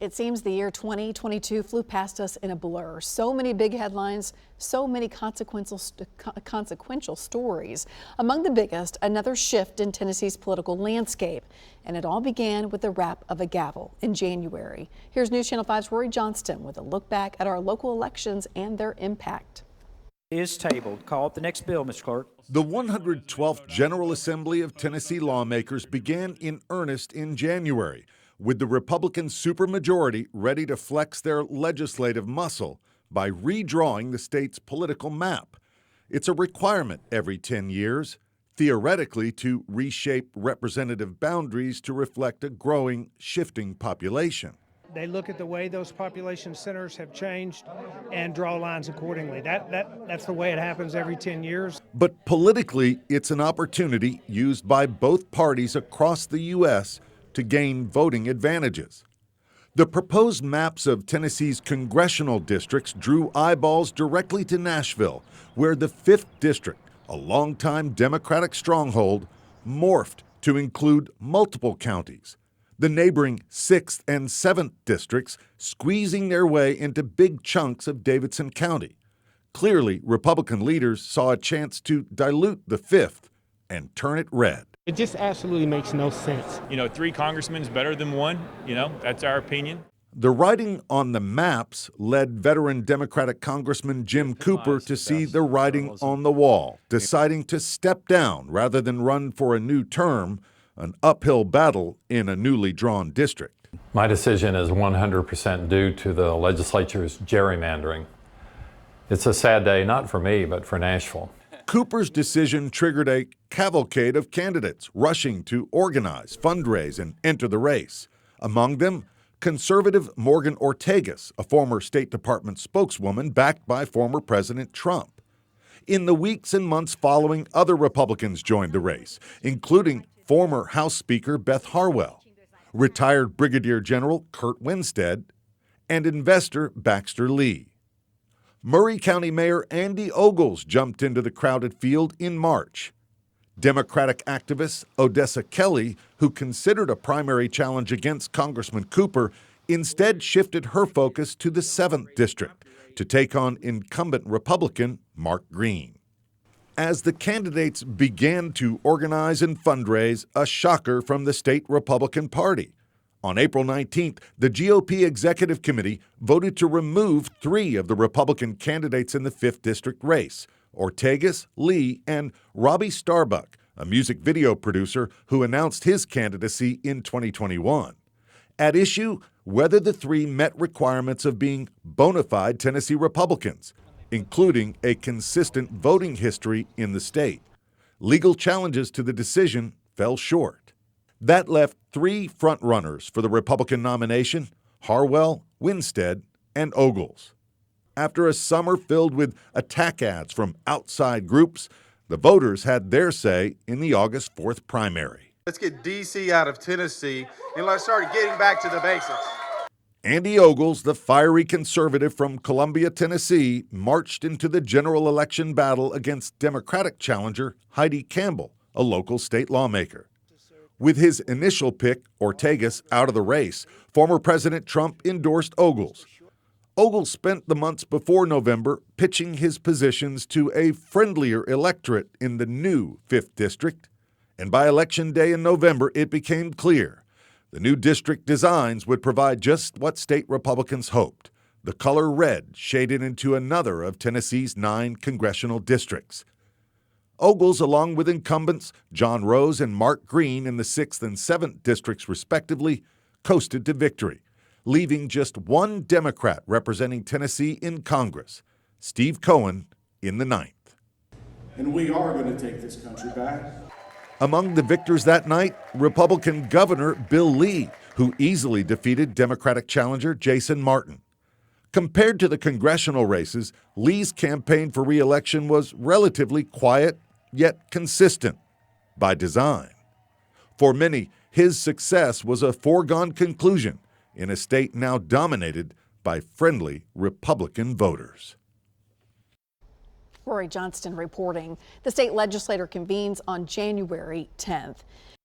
It seems the year 2022 flew past us in a blur. So many big headlines, so many consequential stories. Among the biggest, another shift in Tennessee's political landscape. And it all began with the wrap of a gavel in January. Here's News Channel 5's Rory Johnston with a look back at our local elections and their impact. Is tabled. Call up the next bill, Mr. Clerk. The 112th General Assembly of Tennessee lawmakers began in earnest in January, with the Republican supermajority ready to flex their legislative muscle by redrawing the state's political map. It's a requirement every 10 years, theoretically to reshape representative boundaries to reflect a growing, shifting population. They look at the way those population centers have changed and draw lines accordingly. That's the way it happens every 10 years. But politically, it's an opportunity used by both parties across the U.S. to gain voting advantages. The proposed maps of Tennessee's congressional districts drew eyeballs directly to Nashville, where the 5th District, a longtime Democratic stronghold, morphed to include multiple counties. The neighboring 6th and 7th districts squeezing their way into big chunks of Davidson County. Clearly, Republican leaders saw a chance to dilute the 5th and turn it red. It just absolutely makes no sense. 3 congressmen is better than 1. That's our opinion. The writing on the maps led veteran Democratic Congressman Jim Cooper to see the writing on the wall, deciding to step down rather than run for a new term, an uphill battle in a newly drawn district. My decision is 100% due to the legislature's gerrymandering. It's a sad day, not for me, but for Nashville. Cooper's decision triggered a cavalcade of candidates rushing to organize, fundraise, and enter the race. Among them, conservative Morgan Ortagus, a former State Department spokeswoman backed by former President Trump. In the weeks and months following, other Republicans joined the race, including former House Speaker Beth Harwell, retired Brigadier General Kurt Winstead, and investor Baxter Lee. Murray County Mayor Andy Ogles jumped into the crowded field in March. Democratic activist Odessa Kelly, who considered a primary challenge against Congressman Cooper, instead shifted her focus to the 7th District to take on incumbent Republican Mark Green. As the candidates began to organize and fundraise, a shocker from the state Republican Party. On April 19th, the GOP Executive Committee voted to remove 3 of the Republican candidates in the 5th District race, Ortagus, Lee, and Robbie Starbuck, a music video producer who announced his candidacy in 2021. At issue, whether the 3 met requirements of being bona fide Tennessee Republicans, including a consistent voting history in the state. Legal challenges to the decision fell short. That left 3 frontrunners for the Republican nomination: Harwell, Winstead, and Ogles. After a summer filled with attack ads from outside groups, the voters had their say in the August 4th primary. Let's get D.C. out of Tennessee, and let's start getting back to the basics. Andy Ogles, the fiery conservative from Columbia, Tennessee, marched into the general election battle against Democratic challenger Heidi Campbell, a local state lawmaker. With his initial pick, Ortagus, out of the race, former President Trump endorsed Ogles. Ogles spent the months before November pitching his positions to a friendlier electorate in the new 5th District, and by Election Day in November, it became clear the new district designs would provide just what state Republicans hoped: the color red shaded into another of Tennessee's 9 congressional districts. Ogles, along with incumbents John Rose and Mark Green in the 6th and 7th districts respectively, coasted to victory, leaving just 1 Democrat representing Tennessee in Congress, Steve Cohen, in the 9th. And we are going to take this country back. Among the victors that night, Republican Governor Bill Lee, who easily defeated Democratic challenger Jason Martin. Compared to the congressional races, Lee's campaign for re-election was relatively quiet, yet consistent, by design. For many, his success was a foregone conclusion in a state now dominated by friendly Republican voters. Rory Johnston reporting. The state legislature convenes on January 10th.